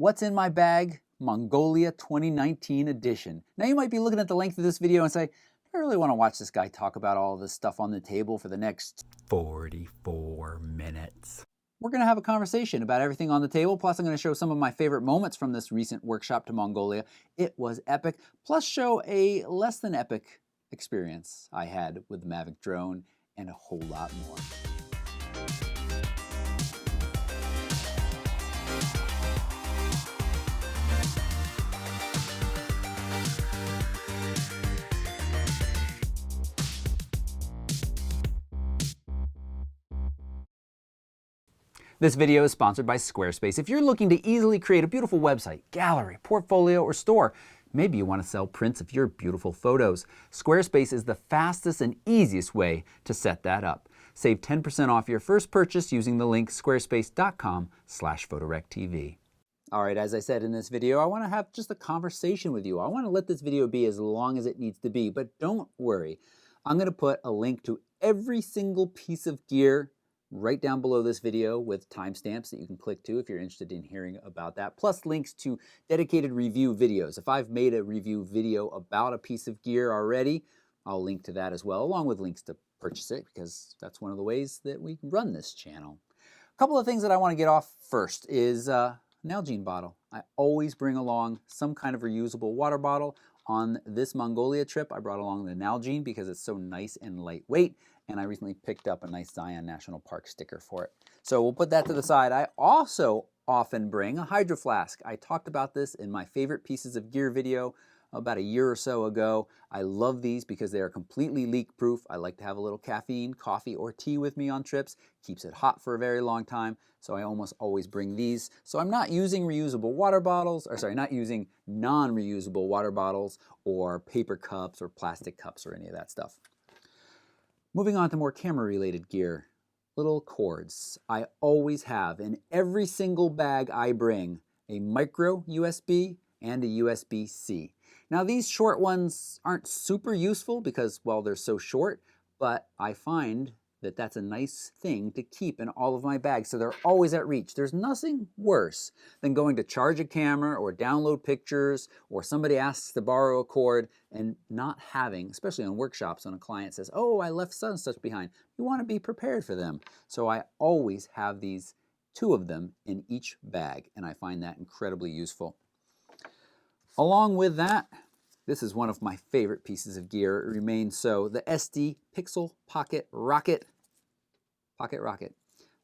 What's in my bag? Mongolia 2019 edition. Now you might be looking at the length of this video and say, I really want to watch this guy talk about all this stuff on the table for the next 44 minutes. We're going to have a conversation about everything on the table, plus I'm going to show some of my favorite moments from this recent workshop to Mongolia. It was epic, plus show a less than epic experience I had with the Mavic drone and a whole lot more. This video is sponsored by Squarespace. If you're looking to easily create a beautiful website, gallery, portfolio, or store, maybe you want to sell prints of your beautiful photos, Squarespace is the fastest and easiest way to set that up. Save 10% off your first purchase using the link squarespace.com/photorectv. All right, as I said in this video, I want to have just a conversation with you. I want to let this video be as long as it needs to be, but don't worry. I'm going to put a link to every single piece of gear right down below this video with timestamps that you can click to if you're interested in hearing about that, plus links to dedicated review videos. If I've made a review video about a piece of gear already, I'll link to that as well, along with links to purchase it, because that's one of the ways that we run this channel. A couple of things that I want to get off first is Nalgene bottle. I always bring along some kind of reusable water bottle. On this Mongolia trip, I brought along the Nalgene because it's so nice and lightweight, and I recently picked up a nice Zion National Park sticker for it. So we'll put that to the side. I also often bring a HydroFlask. I talked about this in my favorite pieces of gear video about a year or so ago. I love these because they are completely leak-proof. I like to have a little caffeine, coffee, or tea with me on trips. Keeps it hot for a very long time, so I almost always bring these. So I'm not using reusable water bottles, or sorry, not using non-reusable water bottles or paper cups or plastic cups or any of that stuff. Moving on to more camera-related gear, little cords. I always have in every single bag I bring a micro USB and a USB-C. Now these short ones aren't super useful because, well, they're so short, but I find that that's a nice thing to keep in all of my bags, so they're always at reach. There's nothing worse than going to charge a camera or download pictures, or somebody asks to borrow a cord and not having, especially on workshops, when a client says, oh, I left such and such behind. You want to be prepared for them. So I always have these, 2 of them in each bag, and I find that incredibly useful. Along with that, this is one of my favorite pieces of gear. It remains so. The SD Pixel Pocket Rocket.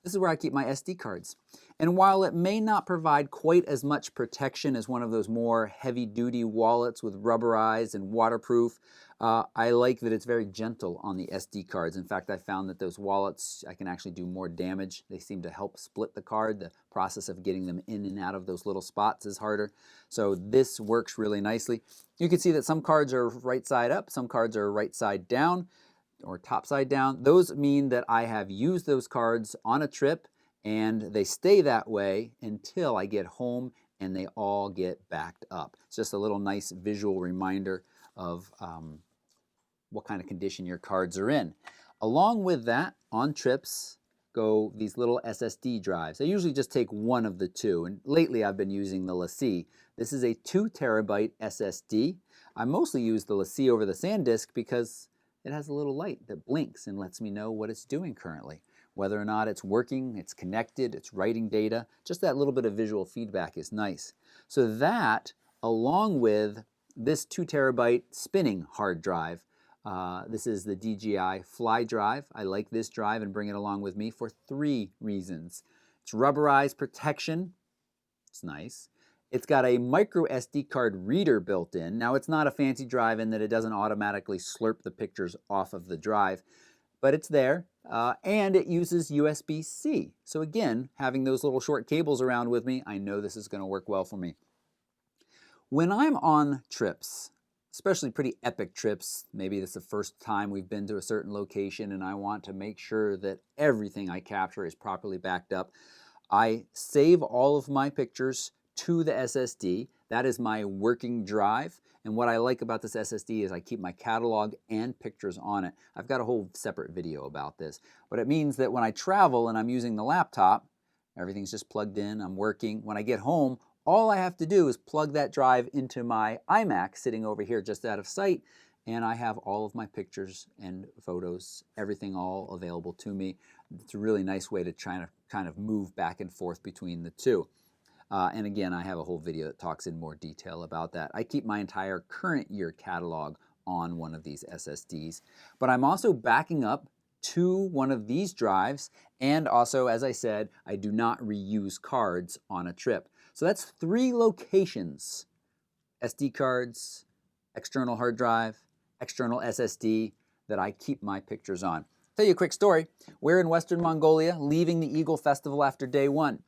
This is where I keep my SD cards. And while it may not provide quite as much protection as one of those more heavy-duty wallets with rubberized and waterproof, I like that it's very gentle on the SD cards. In fact, I found that those wallets, I can actually do more damage. They seem to help split the card. The process of getting them in and out of those little spots is harder. So this works really nicely. You can see that some cards are right side up, some cards are right side down, or top side down. Those mean that I have used those cards on a trip, and they stay that way until I get home and they all get backed up. It's just a little nice visual reminder of what kind of condition your cards are in. Along with that, on trips go these little SSD drives. I usually just take one of the 2, and lately I've been using the Lacie. This is a 2 terabyte SSD. I mostly use the Lacie over the SanDisk because it has a little light that blinks and lets me know what it's doing currently. Whether or not it's working, it's connected, it's writing data, just that little bit of visual feedback is nice. So that, along with this 2 terabyte spinning hard drive, this is the DJI Fly Drive. I like this drive and bring it along with me for 3 reasons. It's rubberized protection, it's nice. It's got a micro SD card reader built in. Now it's not a fancy drive in that it doesn't automatically slurp the pictures off of the drive, but it's there, and it uses USB-C. So again, having those little short cables around with me, I know this is going to work well for me. When I'm on trips, especially pretty epic trips, maybe this is the first time we've been to a certain location and I want to make sure that everything I capture is properly backed up, I save all of my pictures to the SSD. That is my working drive. And what I like about this SSD is I keep my catalog and pictures on it. I've got a whole separate video about this. But it means that when I travel and I'm using the laptop, everything's just plugged in, I'm working. When I get home, All I have to do is plug that drive into my iMac sitting over here just out of sight, and I have all of my pictures and photos, everything all available to me. It's a really nice way to try to kind of move back and forth between the two. And again, I have a whole video that talks in more detail about that. I keep my entire current year catalog on one of these SSDs, but I'm also backing up to one of these drives, and also, as I said, I do not reuse cards on a trip. So that's 3 locations: SD cards, external hard drive, external SSD, that I keep my pictures on. Tell you a quick story. We're in Western Mongolia, leaving the Eagle Festival after day 1.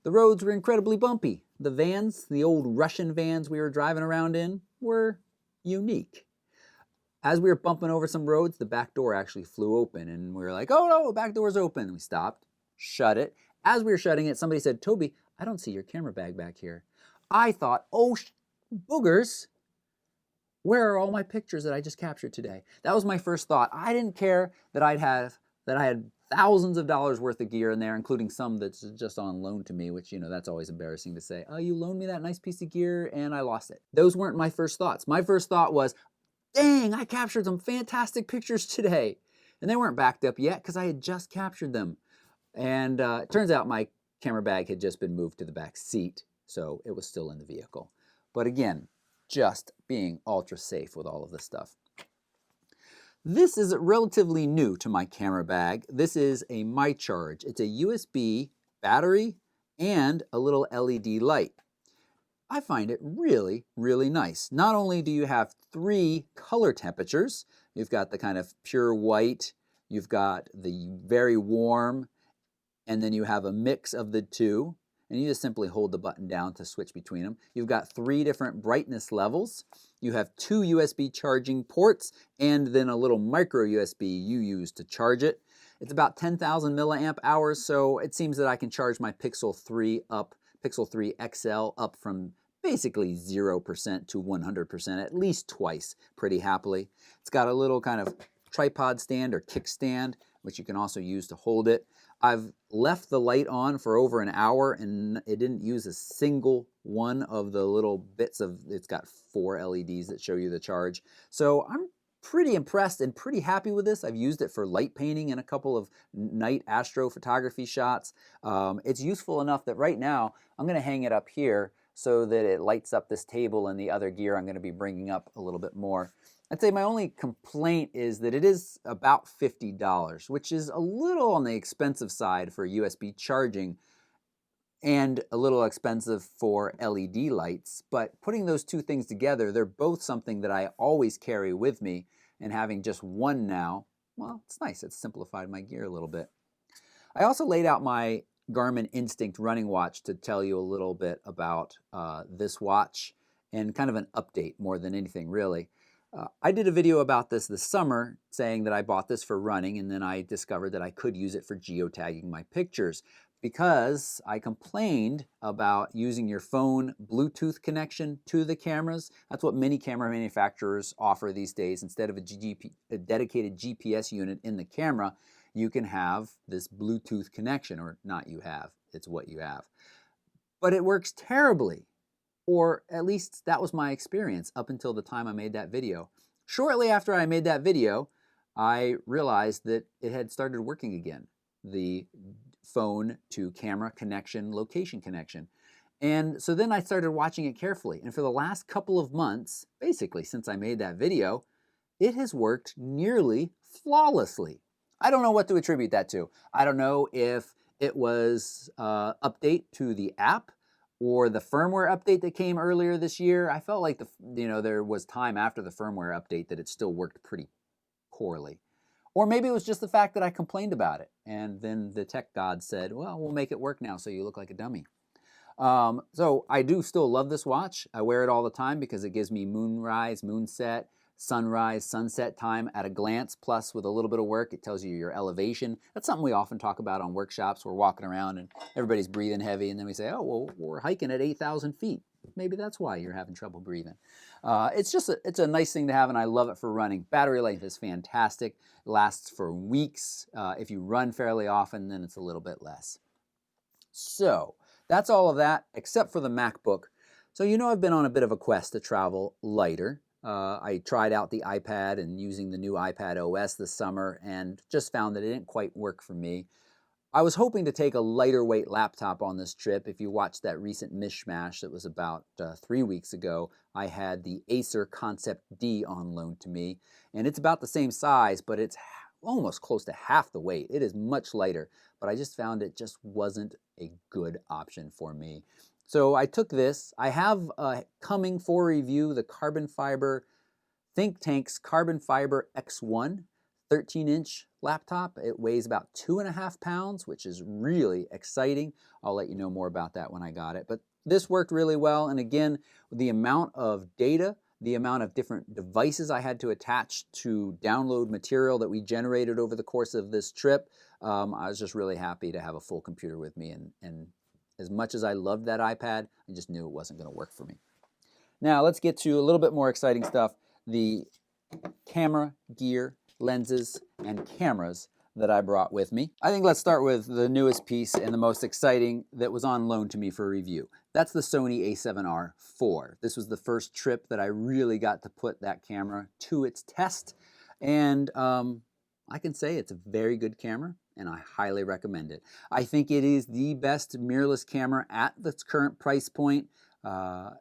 The roads were incredibly bumpy. The vans, the old Russian vans we were driving around in, were unique. As we were bumping over some roads, the back door actually flew open, and we were like, oh no, the back door's open. We stopped, shut it. As we were shutting it, somebody said, Toby, I don't see your camera bag back here. I thought, oh, boogers, where are all my pictures that I just captured today? That was my first thought. I didn't care that I had thousands of dollars worth of gear in there, including some that's just on loan to me, which, you know, that's always embarrassing to say, oh, you loaned me that nice piece of gear and I lost it. Those weren't my first thoughts. My first thought was, dang, I captured some fantastic pictures today. And they weren't backed up yet because I had just captured them. And it turns out my camera bag had just been moved to the back seat, so it was still in the vehicle. But again, just being ultra safe with all of this stuff. This is relatively new to my camera bag. This is a MyCharge. It's a USB battery and a little LED light. I find it really, really nice. Not only do you have 3 color temperatures, you've got the kind of pure white, you've got the very warm, and then you have a mix of the two, and you just simply hold the button down to switch between them. You've got 3 different brightness levels. You have 2 USB charging ports, and then a little micro USB you use to charge it. It's about 10,000 milliamp hours, so it seems that I can charge my Pixel 3 XL up from basically 0% to 100% at least twice pretty happily. It's got a little kind of tripod stand or kickstand, which you can also use to hold it. I've left the light on for over an hour and it didn't use a single one of the little bits of, it's got 4 LEDs that show you the charge. So I'm pretty impressed and pretty happy with this. I've used it for light painting and a couple of night astrophotography shots. It's useful enough that right now I'm going to hang it up here so that it lights up this table and the other gear I'm going to be bringing up a little bit more. I'd say my only complaint is that it is about $50, which is a little on the expensive side for USB charging and a little expensive for LED lights. But putting those two things together, they're both something that I always carry with me, and having just one now, well, it's nice. It's simplified my gear a little bit. I also laid out my Garmin Instinct running watch to tell you a little bit about this watch and kind of an update more than anything really. I did a video about this summer saying that I bought this for running, and then I discovered that I could use it for geotagging my pictures because I complained about using your phone Bluetooth connection to the cameras. That's what many camera manufacturers offer these days. Instead of a dedicated GPS unit in the camera, you can have this Bluetooth connection, or not you have, it's what you have. But it works terribly. Or at least that was my experience up until the time I made that video. Shortly after I made that video, I realized that it had started working again. The phone to camera connection, location connection. And so then I started watching it carefully. And for the last couple of months, basically since I made that video, it has worked nearly flawlessly. I don't know what to attribute that to. I don't know if it was an update to the app, or the firmware update that came earlier this year. I felt like there was time after the firmware update that it still worked pretty poorly. Or maybe it was just the fact that I complained about it, and then the tech god said, well, we'll make it work now so you look like a dummy. So I do still love this watch. I wear it all the time because it gives me moonrise, moonset, sunrise, sunset time at a glance. Plus, with a little bit of work, it tells you your elevation. That's something we often talk about on workshops. We're walking around and everybody's breathing heavy, and then we say, oh, well, we're hiking at 8,000 feet. Maybe that's why you're having trouble breathing. It's a nice thing to have, and I love it for running. Battery life is fantastic. It lasts for weeks. If you run fairly often, then it's a little bit less. So, That's all of that, except for the MacBook. So you know I've been on a bit of a quest to travel lighter. I tried out the iPad and using the new iPad OS this summer and just found that it didn't quite work for me. I was hoping to take a lighter weight laptop on this trip. If you watched that recent mishmash that was about 3 weeks ago, I had the Acer Concept D on loan to me, and it's about the same size, but it's almost close to half the weight. It is much lighter, but I just found it just wasn't a good option for me. So I took this. I have coming for review the carbon fiber ThinkTank's Carbon Fiber X1 13-inch laptop. It weighs about 2.5 pounds, which is really exciting. I'll let you know more about that when I got it. But this worked really well. And again, the amount of data, the amount of different devices I had to attach to download material that we generated over the course of this trip, I was just really happy to have a full computer with me. And as much as I loved that iPad, I just knew it wasn't going to work for me. Now let's get to a little bit more exciting stuff. The camera gear, lenses, and cameras that I brought with me. I think let's start with the newest piece and the most exciting that was on loan to me for review. That's the Sony a7R IV. This was the first trip that I really got to put that camera to its test, and I can say it's a very good camera, and I highly recommend it. I think it is the best mirrorless camera at its current price point.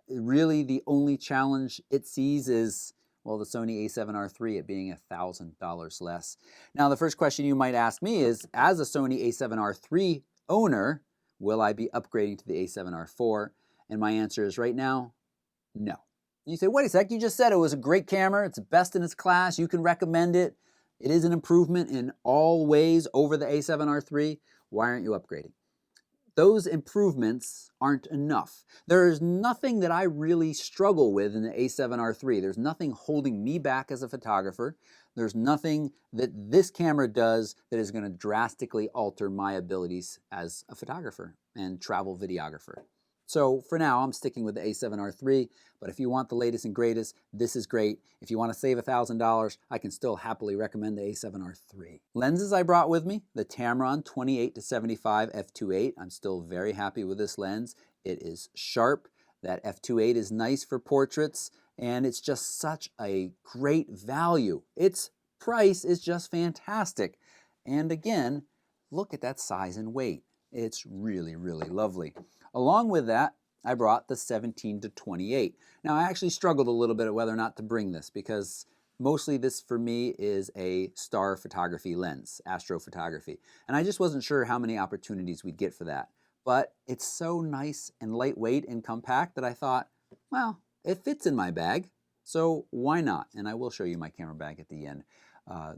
Really the only challenge it sees is, well, the Sony a7R III, it being $1,000 less. Now, the first question you might ask me is, as a Sony a7R III owner, will I be upgrading to the a7R IV? And my answer is right now, no. You say, wait a sec, you just said it was a great camera, it's the best in its class, you can recommend it. It is an improvement in all ways over the a7R III. Why aren't you upgrading? Those improvements aren't enough. There's nothing that I really struggle with in the a7R III. There's nothing holding me back as a photographer. There's nothing that this camera does that is going to drastically alter my abilities as a photographer and travel videographer. So for now, I'm sticking with the a7R III, but if you want the latest and greatest, this is great. If you want to save $1,000, I can still happily recommend the a7R III. Lenses I brought with me, the Tamron 28-75 f2.8. I'm still very happy with this lens. It is sharp. That f2.8 is nice for portraits, and it's just such a great value. Its price is just fantastic. And again, look at that size and weight. It's really, really lovely. Along with that, I brought the 17-28. Now, I actually struggled a little bit at whether or not to bring this because mostly this for me is a star photography lens, astrophotography. And I just wasn't sure how many opportunities we'd get for that. But it's so nice and lightweight and compact that I thought, well, it fits in my bag, so why not? And I will show you my camera bag at the end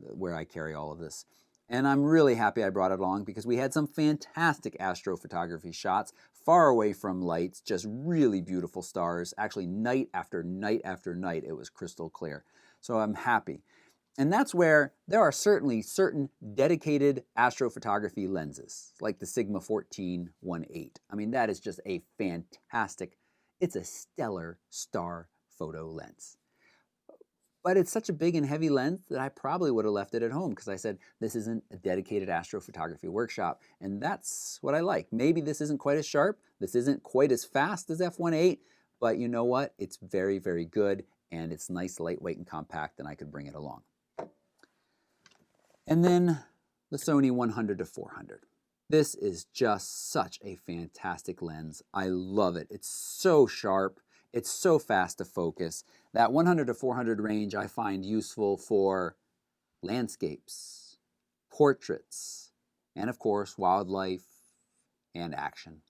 where I carry all of this. And I'm really happy I brought it along because we had some fantastic astrophotography shots, far away from lights, just really beautiful stars. Actually, night after night after night, it was crystal clear. So I'm happy. And that's where there are certainly certain dedicated astrophotography lenses, like the Sigma 14-1.8. I mean, that is just a fantastic, it's a stellar star photo lens. But it's such a big and heavy lens that I probably would have left it at home because I said, this isn't a dedicated astrophotography workshop. And that's what I like. Maybe this isn't quite as sharp. This isn't quite as fast as f1.8. But you know what? It's very, very good. And it's nice, lightweight, and compact. And I could bring it along. And then the Sony 100-400. This is just such a fantastic lens. I love it. It's so sharp. It's so fast to focus. That 100-400 range I find useful for landscapes, portraits, and of course wildlife and action.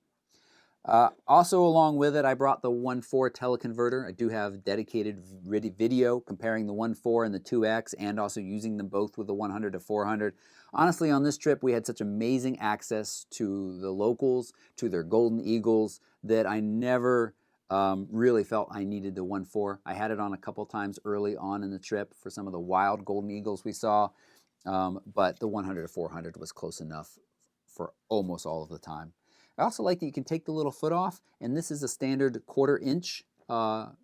Also along with it, I brought the 1.4 teleconverter. I do have dedicated video comparing the 1.4 and the 2X and also using them both with the 100-400. Honestly, on this trip, we had such amazing access to the locals, to their golden eagles, that I never really felt I needed the 1.4. I had it on a couple times early on in the trip for some of the wild golden eagles we saw, but the 100-400 was close enough for almost all of the time. I also like that you can take the little foot off, and this is a standard 1/4 inch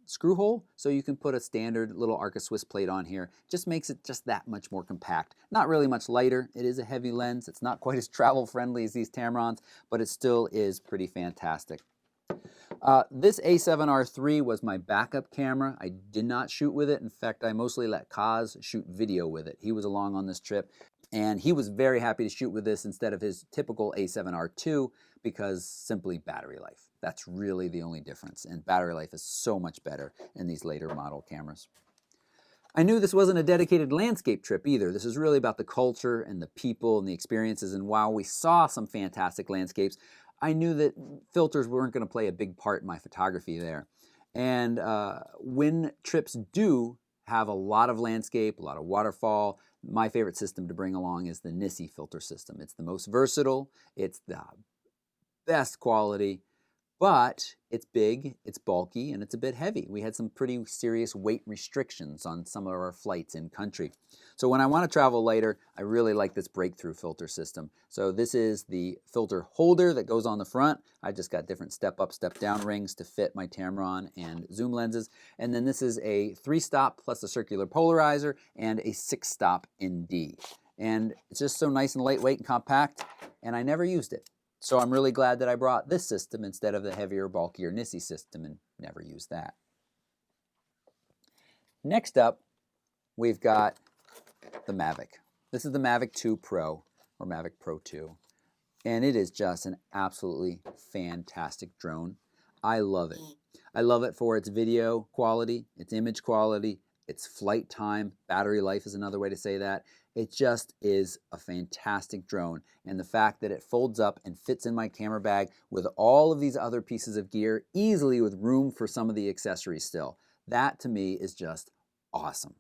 screw hole, so you can put a standard little Arca Swiss plate on here. Just makes it just that much more compact. Not really much lighter. It is a heavy lens. It's not quite as travel friendly as these Tamrons, but it still is pretty fantastic. This A7R III was my backup camera. I did not shoot with it. In fact, I mostly let Kaz shoot video with it. He was along on this trip, and he was very happy to shoot with this instead of his typical A7R II because simply battery life. That's really the only difference, and battery life is so much better in these later model cameras. I knew this wasn't a dedicated landscape trip either. This is really about the culture and the people and the experiences, and while we saw some fantastic landscapes, I knew that filters weren't going to play a big part in my photography there. And when trips do have a lot of landscape, a lot of waterfall, my favorite system to bring along is the Nisi filter system. It's the most versatile, it's the best quality, but it's big, it's bulky, and it's a bit heavy. We had some pretty serious weight restrictions on some of our flights in country. So when I want to travel lighter, I really like this breakthrough filter system. So this is the filter holder that goes on the front. I just got different step up, step down rings to fit my Tamron and zoom lenses. And then this is a 3-stop plus a circular polarizer and a 6-stop ND. And it's just so nice and lightweight and compact, and I never used it. So I'm really glad that I brought this system instead of the heavier, bulkier Nisi system and never used that. Next up, we've got the Mavic. This is the Mavic 2 Pro, or Mavic Pro 2. And it is just an absolutely fantastic drone. I love it. I love it for its video quality, its image quality, its flight time, battery life is another way to say that. It just is a fantastic drone, and the fact that it folds up and fits in my camera bag with all of these other pieces of gear easily with room for some of the accessories still, that to me is just awesome.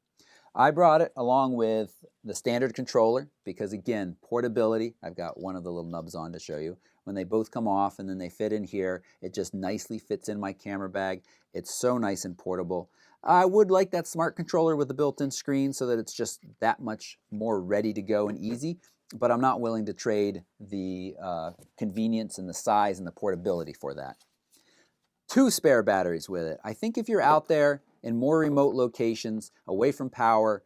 I brought it along with the standard controller because, again, portability. I've got one of the little nubs on to show you. When they both come off and then they fit in here, it just nicely fits in my camera bag. It's so nice and portable. I would like that smart controller with the built-in screen so that it's just that much more ready to go and easy, but I'm not willing to trade the convenience and the size and the portability for that. 2 spare batteries with it. I think if you're out there in more remote locations, away from power,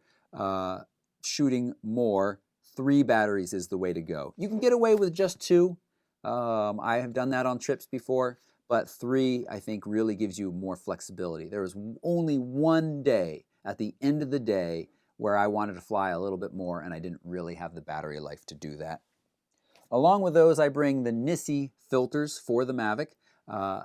shooting more, 3 batteries is the way to go. You can get away with just 2. I have done that on trips before. But 3, I think, really gives you more flexibility. There was only one day at the end of the day where I wanted to fly a little bit more and I didn't really have the battery life to do that. Along with those, I bring the Nisi filters for the Mavic.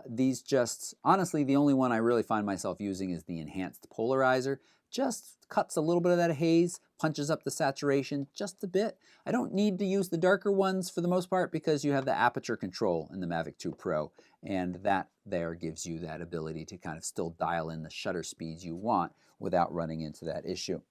These just, honestly, the only one I really find myself using is the enhanced polarizer. Just cuts a little bit of that haze, punches up the saturation just a bit. I don't need to use the darker ones for the most part because you have the aperture control in the Mavic 2 Pro, and that there gives you that ability to kind of still dial in the shutter speeds you want without running into that issue.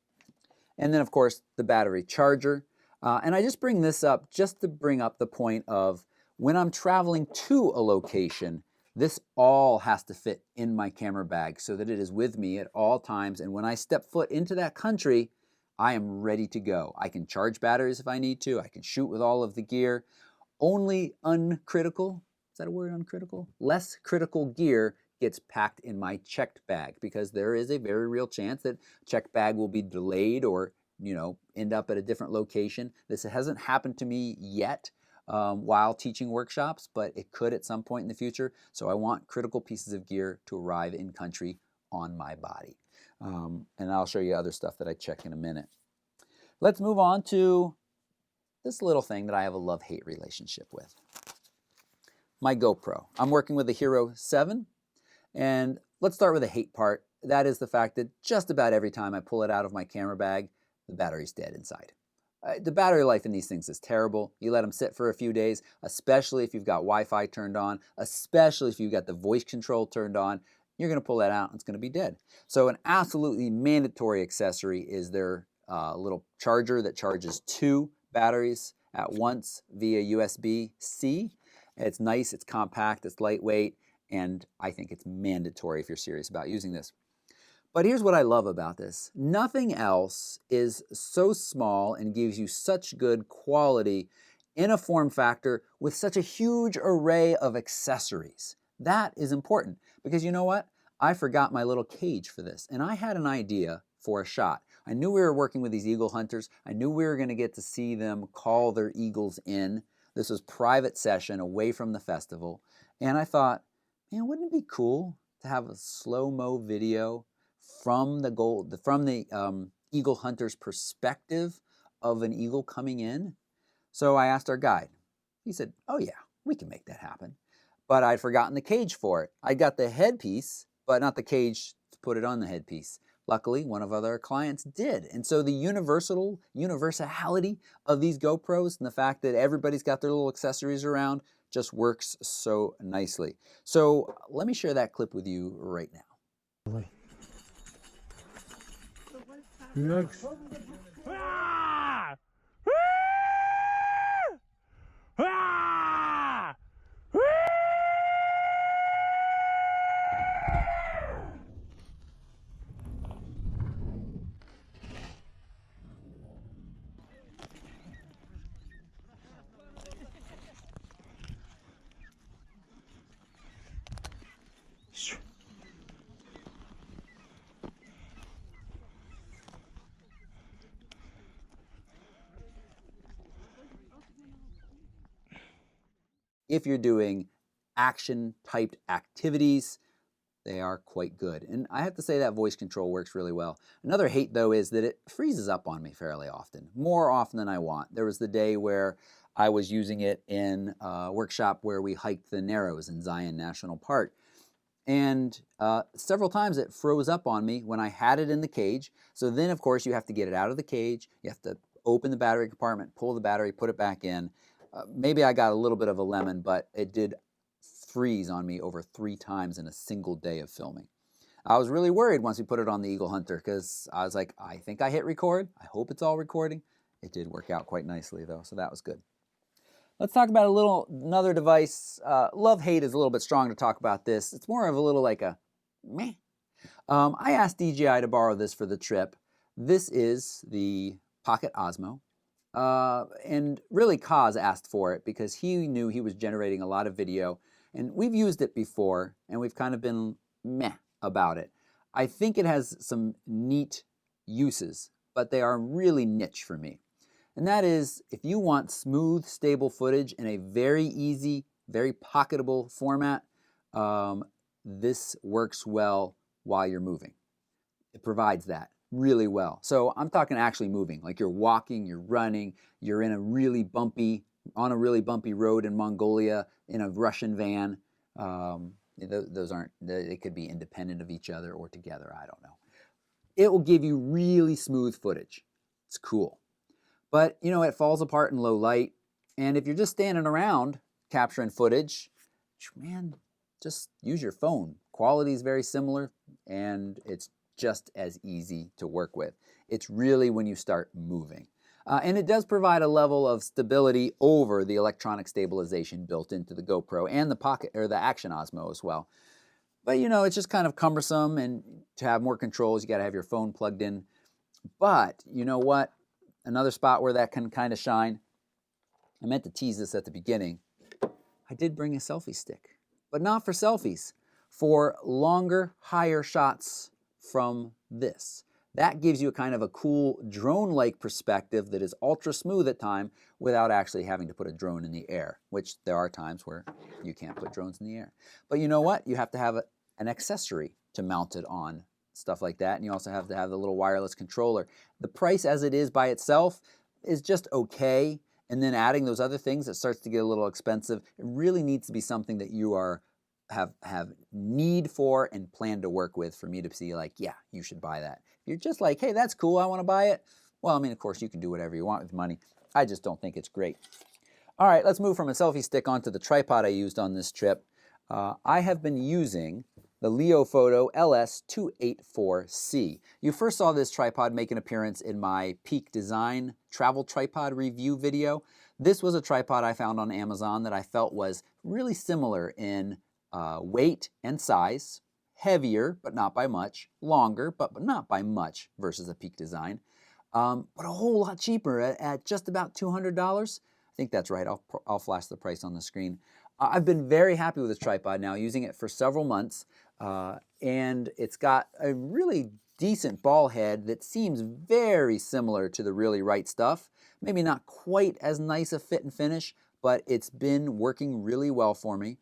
And then, of course, the battery charger. And I just bring this up just to bring up the point of when I'm traveling to a location, this all has to fit in my camera bag so that it is with me at all times. And when I step foot into that country, I am ready to go. I can charge batteries if I need to. I can shoot with all of the gear. Only uncritical, is that a word, uncritical? Less critical gear gets packed in my checked bag because there is a very real chance that checked bag will be delayed or, end up at a different location. This hasn't happened to me yet while teaching workshops, but it could at some point in the future. So I want critical pieces of gear to arrive in country on my body. And I'll show you other stuff that I check in a minute. Let's move on to this little thing that I have a love-hate relationship with. My GoPro. I'm working with the Hero 7, and let's start with the hate part. That is the fact that just about every time I pull it out of my camera bag, the battery's dead inside. The battery life in these things is terrible. You let them sit for a few days, especially if you've got Wi-Fi turned on, especially if you've got the voice control turned on. You're going to pull that out and it's going to be dead. So an absolutely mandatory accessory is their little charger that charges 2 batteries at once via USB-C. It's nice, it's compact, it's lightweight, and I think it's mandatory if you're serious about using this. But here's what I love about this. Nothing else is so small and gives you such good quality in a form factor with such a huge array of accessories. That is important because you know what? I forgot my little cage for this, and I had an idea for a shot. I knew we were working with these eagle hunters. I knew we were going to get to see them call their eagles in. This was private session away from the festival. And I thought, man, wouldn't it be cool to have a slow-mo video from the eagle hunter's perspective of an eagle coming in? So I asked our guide. He said, oh yeah, we can make that happen. But I'd forgotten the cage for it. I got the headpiece, but not the cage to put it on the headpiece. Luckily, one of our clients did. And so the universality of these GoPros and the fact that everybody's got their little accessories around just works so nicely. So let me share that clip with you right now. Next. If you're doing action-typed activities, they are quite good. And I have to say that voice control works really well. Another hate, though, is that it freezes up on me fairly often, more often than I want. There was the day where I was using it in a workshop where we hiked the Narrows in Zion National Park. And several times it froze up on me when I had it in the cage. So then, of course, you have to get it out of the cage. You have to open the battery compartment, pull the battery, put it back in. Maybe I got a little bit of a lemon, but it did freeze on me over 3 times in a single day of filming. I was really worried once we put it on the Eagle Hunter because I was like, I think I hit record. I hope it's all recording. It did work out quite nicely though, so that was good. Let's talk about another device. Love-hate is a little bit strong to talk about this. It's more of a little like a meh. I asked DJI to borrow this for the trip. This is the Pocket Osmo. And really Kaz asked for it because he knew he was generating a lot of video, and we've used it before and we've kind of been meh about it. I think it has some neat uses, but they are really niche for me. And that is, if you want smooth, stable footage in a very easy, very pocketable format, this works well while you're moving. It provides that really well. So I'm talking actually moving, like you're walking, you're running, you're in on a really bumpy road in Mongolia in a Russian van. Those aren't, they could be independent of each other or together, I don't know. It will give you really smooth footage. It's cool. But you know, it falls apart in low light. And if you're just standing around capturing footage, man, just use your phone. Quality is very similar and it's just as easy to work with. It's really when you start moving. And it does provide a level of stability over the electronic stabilization built into the GoPro and the Pocket or the Action Osmo as well. But you know, it's just kind of cumbersome, and to have more controls, you got to have your phone plugged in. But you know what? Another spot where that can kind of shine. I meant to tease this at the beginning. I did bring a selfie stick, but not for selfies, for longer, higher shots from this. That gives you a kind of a cool drone-like perspective that is ultra smooth at time without actually having to put a drone in the air, which there are times where you can't put drones in the air. But you know what? You have to have an accessory to mount it on, stuff like that, and you also have to have the little wireless controller. The price as it is by itself is just okay, and then adding those other things, it starts to get a little expensive. It really needs to be something that you have need for and plan to work with for me to see like, yeah, you should buy that. If you're just like, hey, that's cool, I want to buy it. Well, I mean, of course, you can do whatever you want with money. I just don't think it's great. All right, let's move from a selfie stick onto the tripod I used on this trip. I have been using the Lefoto LS284C. You first saw this tripod make an appearance in my Peak Design travel tripod review video. This was a tripod I found on Amazon that I felt was really similar in weight and size, heavier, but not by much, longer, but not by much versus a Peak Design, but a whole lot cheaper at just about $200. I think that's right. I'll flash the price on the screen. I've been very happy with this tripod now, using it for several months. and it's got a really decent ball head that seems very similar to the Really Right Stuff. Maybe not quite as nice a fit and finish, but it's been working really well for me.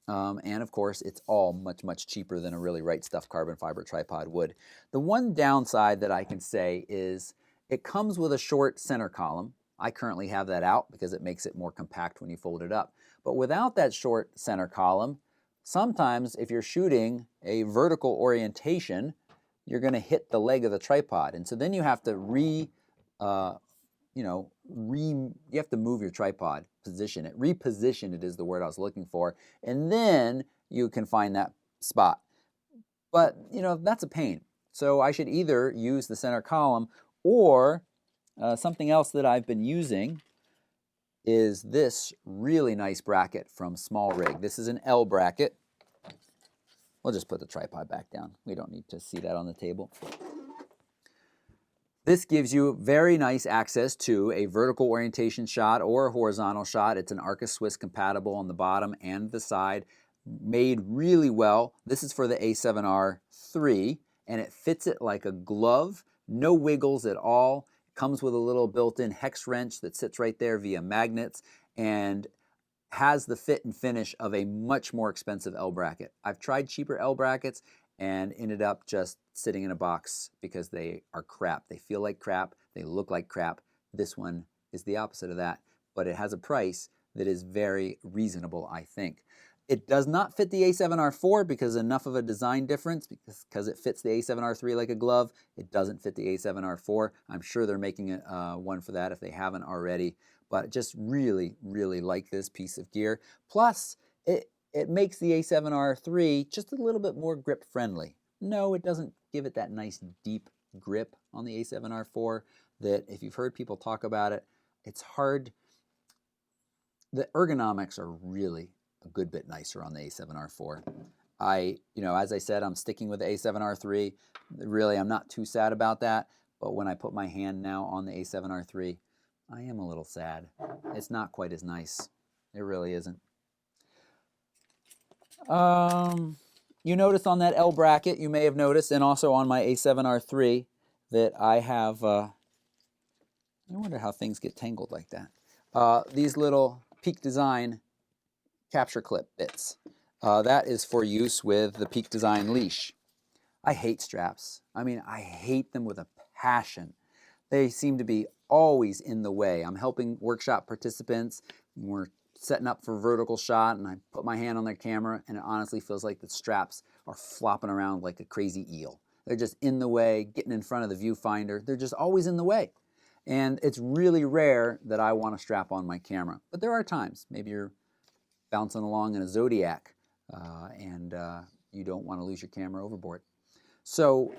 And of course, it's all much, much cheaper than a Really Right Stuff carbon fiber tripod would. The one downside that I can say is it comes with a short center column. I currently have that out because it makes it more compact when you fold it up. But without that short center column, sometimes if you're shooting a vertical orientation, you're going to hit the leg of the tripod. And so then you have to you have to move your tripod, position it. Reposition it is the word I was looking for. And then you can find that spot. But, that's a pain. So I should either use the center column or something else that I've been using is this really nice bracket from Smallrig. This is an L bracket. We'll just put the tripod back down. We don't need to see that on the table. This gives you very nice access to a vertical orientation shot or a horizontal shot. It's an Arca Swiss compatible on the bottom and the side. Made really well. This is for the A7R III, and it fits it like a glove. No wiggles at all. It comes with a little built-in hex wrench that sits right there via magnets, and has the fit and finish of a much more expensive L bracket. I've tried cheaper L brackets and ended up just sitting in a box because they are crap. They feel like crap. They look like crap. This one is the opposite of that, but it has a price that is very reasonable, I think. It does not fit the A7R IV because enough of a design difference, because it fits the A7R III like a glove. It doesn't fit the A7R IV. I'm sure they're making one for that if they haven't already, but just really, really like this piece of gear. Plus, it makes the A7R III just a little bit more grip friendly. No, it doesn't give it that nice deep grip on the A7R IV that if you've heard people talk about it, it's hard. The ergonomics are really a good bit nicer on the A7R IV. As I said, I'm sticking with the A7R III. Really, I'm not too sad about that, but when I put my hand now on the A7R III, I am a little sad. It's not quite as nice. It really isn't. You notice on that L bracket, you may have noticed, and also on my A7R III, that I have, I wonder how things get tangled like that. These little Peak Design capture clip bits. That is for use with the Peak Design leash. I hate straps. I mean, I hate them with a passion. They seem to be always in the way. I'm helping workshop participants. We're setting up for vertical shot, and I put my hand on their camera, and it honestly feels like the straps are flopping around like a crazy eel. They're just in the way, getting in front of the viewfinder. They're just always in the way. And it's really rare that I want to strap on my camera. But there are times, maybe you're bouncing along in a Zodiac and you don't want to lose your camera overboard. So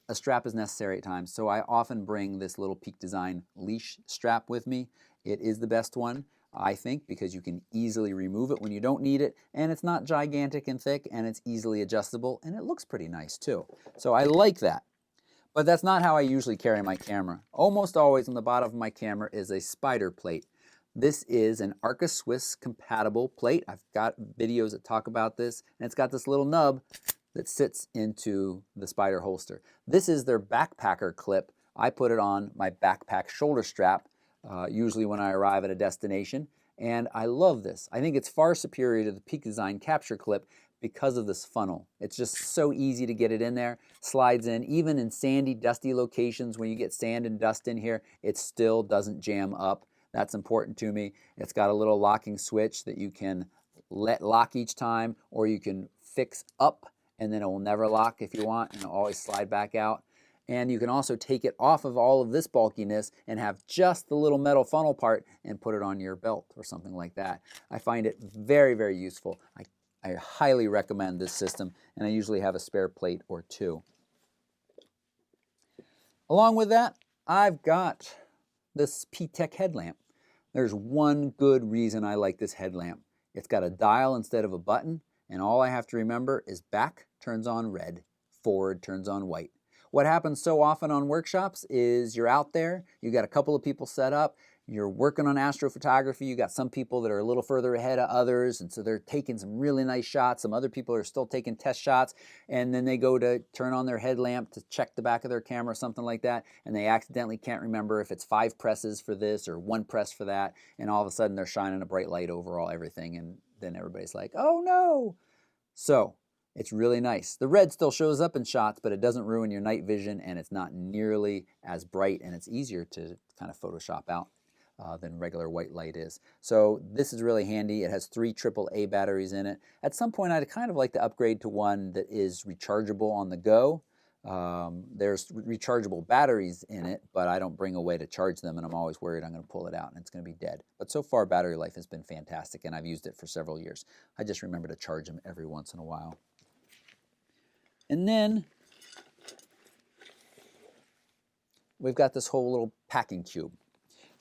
a strap is necessary at times. So I often bring this little Peak Design leash strap with me. It is the best one, I think, because you can easily remove it when you don't need it, and it's not gigantic and thick, and it's easily adjustable, and it looks pretty nice too. So I like that. But that's not how I usually carry my camera. Almost always on the bottom of my camera is a SpiderPlate. This is an Arca Swiss compatible plate. I've got videos that talk about this, and it's got this little nub that sits into the Spider holster. This is their backpacker clip. I put it on my backpack shoulder strap, usually when I arrive at a destination, and I love this. I think it's far superior to the Peak Design capture clip because of this funnel. It's just so easy to get it in there, slides in. Even in sandy, dusty locations, when you get sand and dust in here, it still doesn't jam up. That's important to me. It's got a little locking switch that you can let lock each time, or you can fix up and then it will never lock if you want, and it'll always slide back out. And you can also take it off of all of this bulkiness and have just the little metal funnel part and put it on your belt or something like that. I find it very, very useful. I highly recommend this system, and I usually have a spare plate or two. Along with that, I've got this P-Tech headlamp. There's one good reason I like this headlamp. It's got a dial instead of a button, and all I have to remember is back turns on red, forward turns on white. What happens so often on workshops is you're out there, you got a couple of people set up, you're working on astrophotography, you got some people that are a little further ahead of others, and so they're taking some really nice shots. Some other people are still taking test shots, and then they go to turn on their headlamp to check the back of their camera or something like that, and they accidentally can't remember if it's 5 presses for this or 1 press for that, and all of a sudden they're shining a bright light over everything, and then everybody's like, oh no! So it's really nice. The red still shows up in shots, but it doesn't ruin your night vision, and it's not nearly as bright, and it's easier to kind of Photoshop out than regular white light is. So this is really handy. It has 3 AAA batteries in it. At some point, I'd kind of like to upgrade to one that is rechargeable on the go. There's rechargeable batteries in it, but I don't bring a way to charge them, and I'm always worried I'm going to pull it out and it's going to be dead. But so far, battery life has been fantastic, and I've used it for several years. I just remember to charge them every once in a while. And then we've got this whole little packing cube.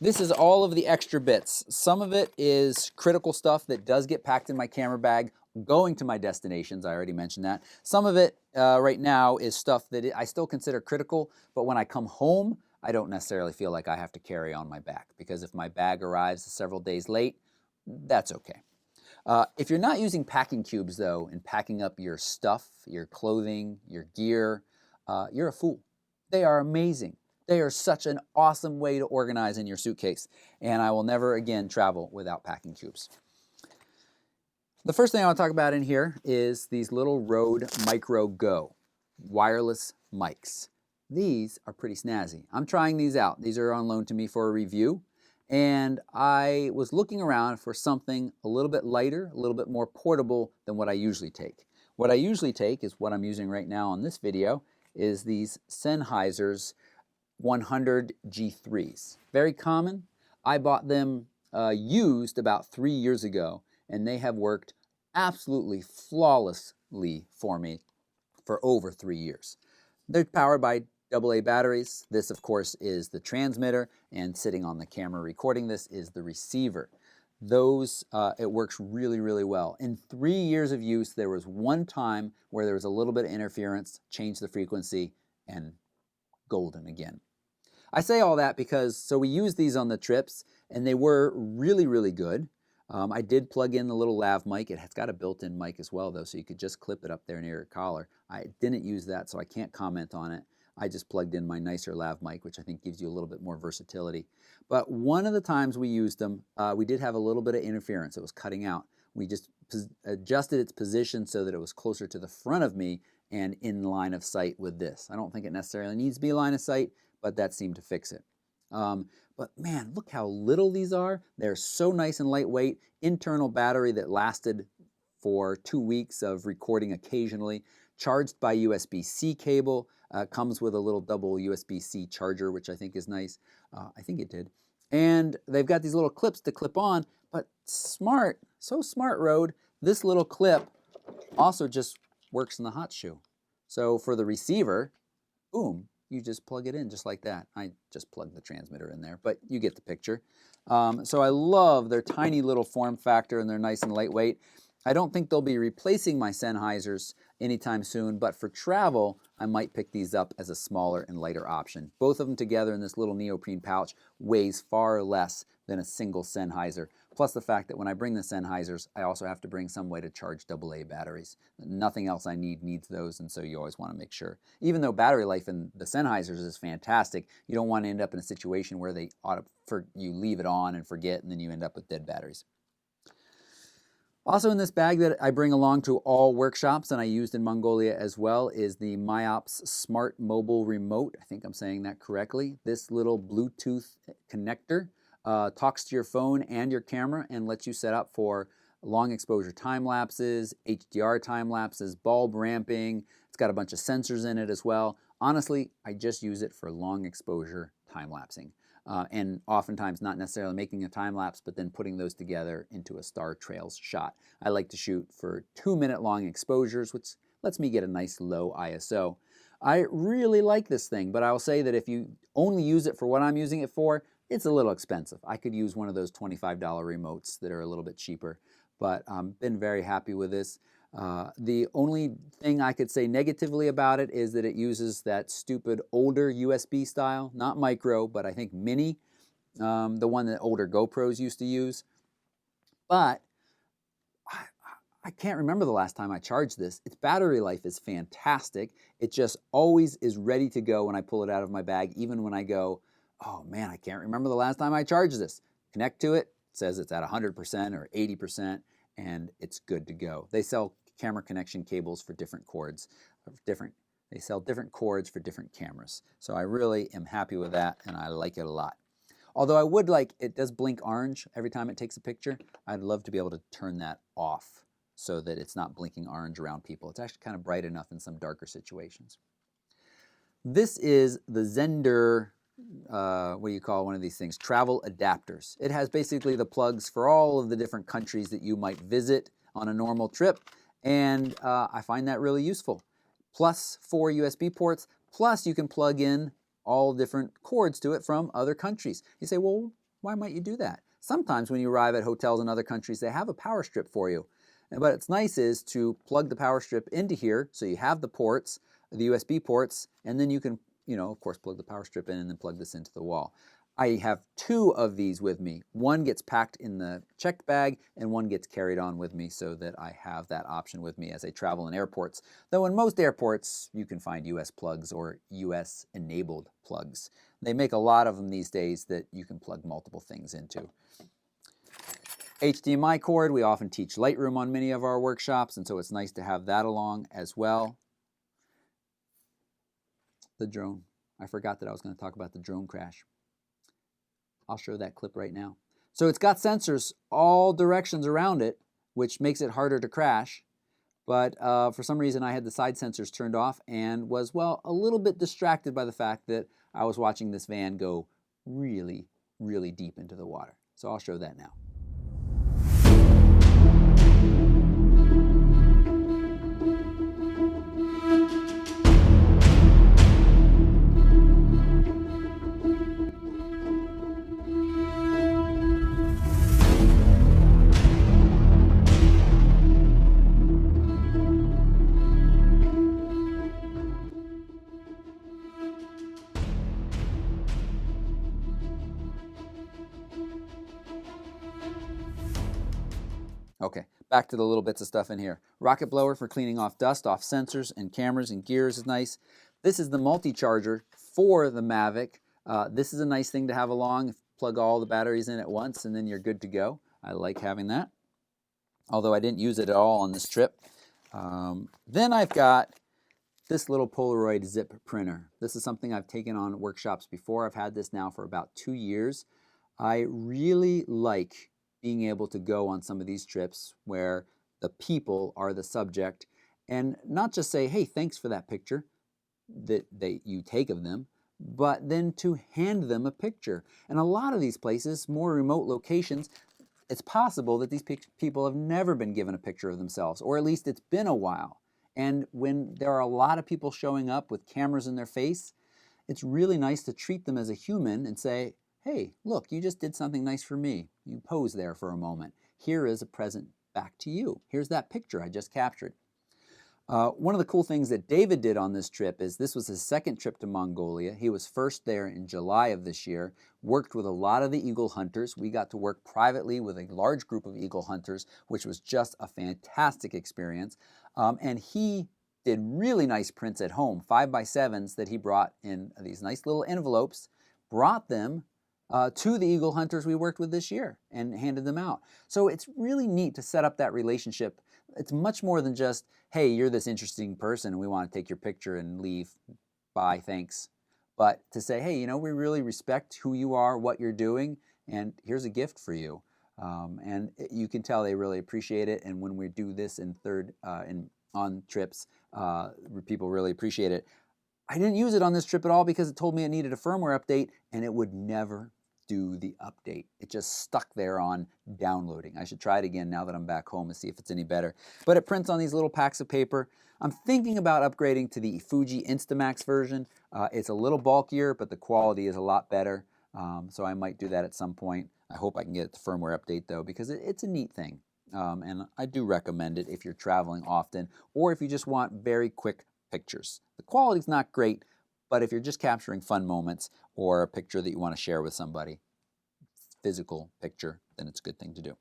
This is all of the extra bits. Some of it is critical stuff that does get packed in my camera bag going to my destinations. I already mentioned that. Some of it right now is stuff that I still consider critical, but when I come home, I don't necessarily feel like I have to carry on my back, because if my bag arrives several days late, that's okay. If you're not using packing cubes, though, and packing up your stuff, your clothing, your gear, you're a fool. They are amazing. They are such an awesome way to organize in your suitcase, and I will never again travel without packing cubes. The first thing I want to talk about in here is these little Rode Micro Go wireless mics. These are pretty snazzy. I'm trying these out. These are on loan to me for a review, and I was looking around for something a little bit lighter, a little bit more portable than what I usually take. What I usually take is what I'm using right now on this video, is these Sennheiser's 100 G3s. Very common. I bought them used about 3 years ago, and they have worked absolutely flawlessly for me for over 3 years. They're powered by AA batteries. This, of course, is the transmitter, and sitting on the camera recording this is the receiver. It works really, really well. In 3 years of use, there was one time where there was a little bit of interference, changed the frequency, and golden again. I say all that because, so we used these on the trips, and they were really, really good. I did plug in the little lav mic. It has got a built-in mic as well, though, so you could just clip it up there near your collar. I didn't use that, so I can't comment on it. I just plugged in my nicer lav mic, which I think gives you a little bit more versatility. But one of the times we used them, we did have a little bit of interference. It was cutting out. We just adjusted its position so that it was closer to the front of me and in line of sight with this. I don't think it necessarily needs to be line of sight, but that seemed to fix it. But man, look how little these are. They're so nice and lightweight. Internal battery that lasted for 2 weeks of recording occasionally. Charged by USB-C cable. Comes with a little double USB-C charger, which I think is nice. I think it did. And they've got these little clips to clip on, but smart, so smart, Rode. This little clip also just works in the hot shoe. So for the receiver, boom, you just plug it in just like that. I just plugged the transmitter in there, but you get the picture. So I love their tiny little form factor, and they're nice and lightweight. I don't think they'll be replacing my Sennheisers anytime soon, but for travel, I might pick these up as a smaller and lighter option. Both of them together in this little neoprene pouch weighs far less than a single Sennheiser. Plus the fact that when I bring the Sennheisers, I also have to bring some way to charge AA batteries. Nothing else I needs those, and so you always want to make sure. Even though battery life in the Sennheisers is fantastic, you don't want to end up in a situation where you leave it on and forget, and then you end up with dead batteries. Also in this bag that I bring along to all workshops, and I used in Mongolia as well, is the Miops Smart Mobile Remote. I think I'm saying that correctly. This little Bluetooth connector talks to your phone and your camera and lets you set up for long exposure time lapses, HDR time lapses, bulb ramping. It's got a bunch of sensors in it as well. Honestly, I just use it for long exposure time lapsing. And oftentimes not necessarily making a time lapse, but then putting those together into a star trails shot. I like to shoot for 2-minute long exposures, which lets me get a nice low ISO. I really like this thing, but I'll say that if you only use it for what I'm using it for, it's a little expensive. I could use one of those $25 remotes that are a little bit cheaper, but I've been very happy with this. The only thing I could say negatively about it is that it uses that stupid older USB style, not micro, but I think mini the one that older GoPros used to use. But I can't remember the last time I charged this. Its battery life is fantastic. It just always is ready to go when I pull it out of my bag, even when I go, oh man, I can't remember the last time I charged this. Connect to it, it says it's at 100% or 80%, and it's good to go. They sell camera connection cables for different cords. They sell different cords for different cameras. So I really am happy with that, and I like it a lot. Although I would like, it does blink orange every time it takes a picture. I'd love to be able to turn that off so that it's not blinking orange around people. It's actually kind of bright enough in some darker situations. This is the Zendure, what do you call one of these things? Travel adapters. It has basically the plugs for all of the different countries that you might visit on a normal trip, and I find that really useful. Plus 4 USB ports, plus you can plug in all different cords to it from other countries. You say, well, why might you do that? Sometimes when you arrive at hotels in other countries, they have a power strip for you. But what's nice is to plug the power strip into here, so you have the ports, the USB ports, and then you can, of course, plug the power strip in and then plug this into the wall. I have 2 of these with me. One gets packed in the checked bag, and one gets carried on with me so that I have that option with me as I travel in airports. Though in most airports, you can find US plugs or US-enabled plugs. They make a lot of them these days that you can plug multiple things into. HDMI cord, we often teach Lightroom on many of our workshops, and so it's nice to have that along as well. The drone. I forgot that I was going to talk about the drone crash. I'll show that clip right now. So it's got sensors all directions around it, which makes it harder to crash. But for some reason, I had the side sensors turned off and was, well, a little bit distracted by the fact that I was watching this van go really, really deep into the water. So I'll show that now. Okay, back to the little bits of stuff in here. Rocket blower for cleaning off dust off sensors and cameras and gears is nice. This is the multi-charger for the Mavic. This is a nice thing to have along. Plug all the batteries in at once and then you're good to go. I like having that, although I didn't use it at all on this trip. Then I've got this little Polaroid zip printer. This is something I've taken on workshops before. I've had this now for about 2 years. I really like being able to go on some of these trips where the people are the subject and not just say, hey, thanks for that picture that you take of them, but then to hand them a picture. And a lot of these places, more remote locations, it's possible that these people have never been given a picture of themselves, or at least it's been a while. And when there are a lot of people showing up with cameras in their face, it's really nice to treat them as a human and say, hey, look, you just did something nice for me. You pose there for a moment. Here is a present back to you. Here's that picture I just captured. One of the cool things that David did on this trip is this was his second trip to Mongolia. He was first there in July of this year, worked with a lot of the eagle hunters. We got to work privately with a large group of eagle hunters, which was just a fantastic experience. And he did really nice prints at home, 5x7s that he brought in these nice little envelopes, brought them to the eagle hunters we worked with this year and handed them out. So it's really neat to set up that relationship. It's much more than just, hey, you're this interesting person and we want to take your picture and leave. Bye, thanks. But to say, hey, we really respect who you are, what you're doing, and here's a gift for you. And you can tell they really appreciate it. And when we do this on trips, people really appreciate it. I didn't use it on this trip at all because it told me it needed a firmware update and it would never do the update. It just stuck there on downloading. I should try it again now that I'm back home and see if it's any better. But it prints on these little packs of paper. I'm thinking about upgrading to the Fuji Instamax version. It's a little bulkier, but the quality is a lot better. So I might do that at some point. I hope I can get the firmware update though, because it's a neat thing. And I do recommend it if you're traveling often or if you just want very quick pictures. The quality's not great, but if you're just capturing fun moments or a picture that you want to share with somebody, physical picture, then it's a good thing to do.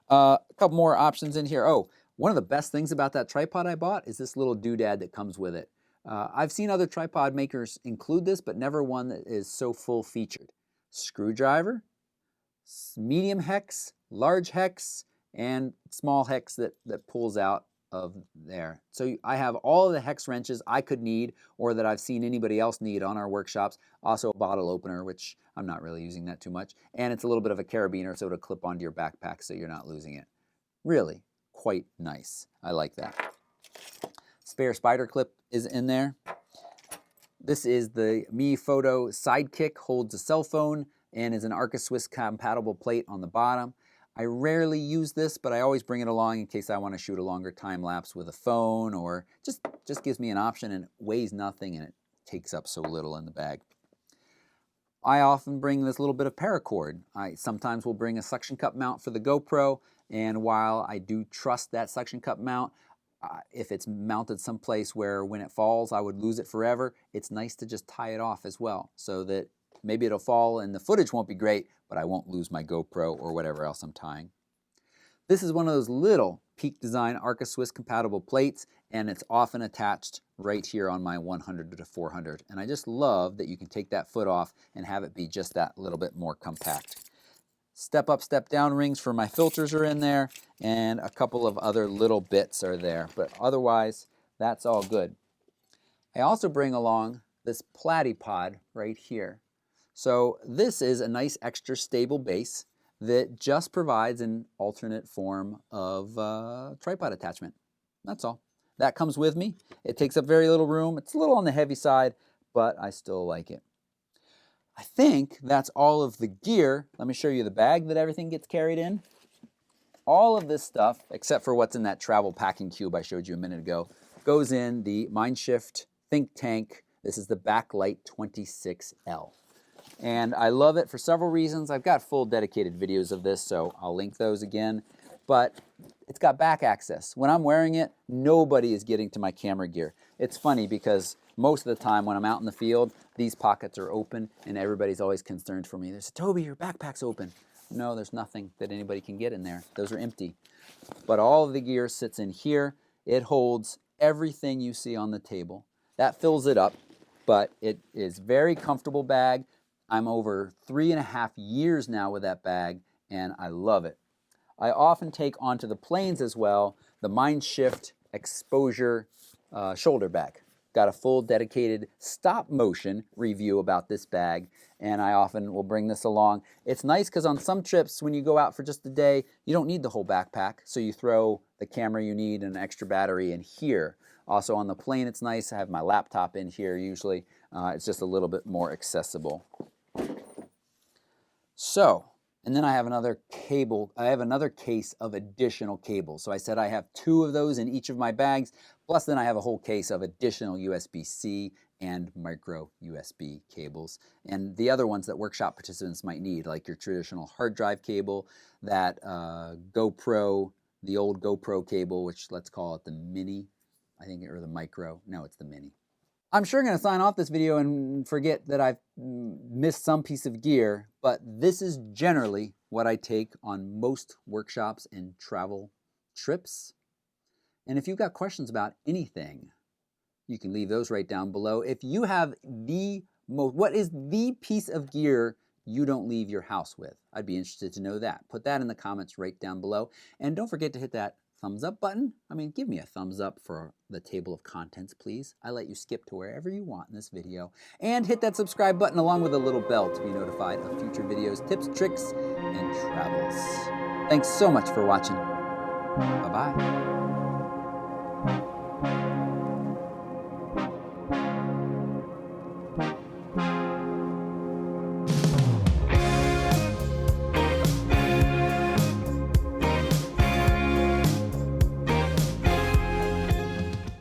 A couple more options in here. Oh, one of the best things about that tripod I bought is this little doodad that comes with it. I've seen other tripod makers include this, but never one that is so full featured. Screwdriver, medium hex, large hex, and small hex that pulls out of there. So I have all of the hex wrenches I could need or that I've seen anybody else need on our workshops. Also a bottle opener, which I'm not really using that too much. And it's a little bit of a carabiner so it'll clip onto your backpack so you're not losing it. Really quite nice. I like that. Spare spider clip is in there. This is the Mefoto Sidekick, holds a cell phone and is an Arca Swiss compatible plate on the bottom. I rarely use this, but I always bring it along in case I want to shoot a longer time lapse with a phone, or just gives me an option, and it weighs nothing and it takes up so little in the bag. I often bring this little bit of paracord. I sometimes will bring a suction cup mount for the GoPro, and while I do trust that suction cup mount, if it's mounted someplace where when it falls I would lose it forever, it's nice to just tie it off as well so that maybe it'll fall and the footage won't be great, but I won't lose my GoPro or whatever else I'm tying. This is one of those little Peak Design Arca Swiss compatible plates, and it's often attached right here on my 100 to 400. And I just love that you can take that foot off and have it be just that little bit more compact. Step up, step down rings for my filters are in there, and a couple of other little bits are there, but otherwise that's all good. I also bring along this platypod right here. So this is a nice extra stable base that just provides an alternate form of tripod attachment. That's all. That comes with me. It takes up very little room. It's a little on the heavy side, but I still like it. I think that's all of the gear. Let me show you the bag that everything gets carried in. All of this stuff, except for what's in that travel packing cube I showed you a minute ago, goes in the Mindshift ThinkTank. This is the Backlight 26L. And I love it for several reasons. I've got full dedicated videos of this, so I'll link those again. But it's got back access. When I'm wearing it, nobody is getting to my camera gear. It's funny because most of the time when I'm out in the field, these pockets are open and everybody's always concerned for me. They say, Toby, your backpack's open. No, there's nothing that anybody can get in there. Those are empty. But all of the gear sits in here. It holds everything you see on the table. That fills it up, but it is very comfortable bag. I'm over 3.5 years now with that bag, and I love it. I often take onto the planes as well the Mindshift Exposure shoulder bag. Got a full dedicated stop motion review about this bag, and I often will bring this along. It's nice because on some trips when you go out for just a day, you don't need the whole backpack, so you throw the camera you need and an extra battery in here. Also on the plane it's nice. I have my laptop in here usually. It's just a little bit more accessible. So, and then I have another cable. I have another case of additional cables. So I said I have 2 of those in each of my bags, plus then I have a whole case of additional USB-C and micro USB cables. And the other ones that workshop participants might need, like your traditional hard drive cable, that GoPro, the old GoPro cable, which let's call it the mini, I think, or the micro. No, it's the mini. I'm sure going to sign off this video and forget that I've missed some piece of gear, but this is generally what I take on most workshops and travel trips. And if you've got questions about anything, you can leave those right down below. If you have what is the piece of gear you don't leave your house with? I'd be interested to know that. Put that in the comments right down below. And don't forget to hit that thumbs up button. I mean, give me a thumbs up for the table of contents, please. I let you skip to wherever you want in this video. And hit that subscribe button along with the little bell to be notified of future videos, tips, tricks, and travels. Thanks so much for watching. Bye-bye.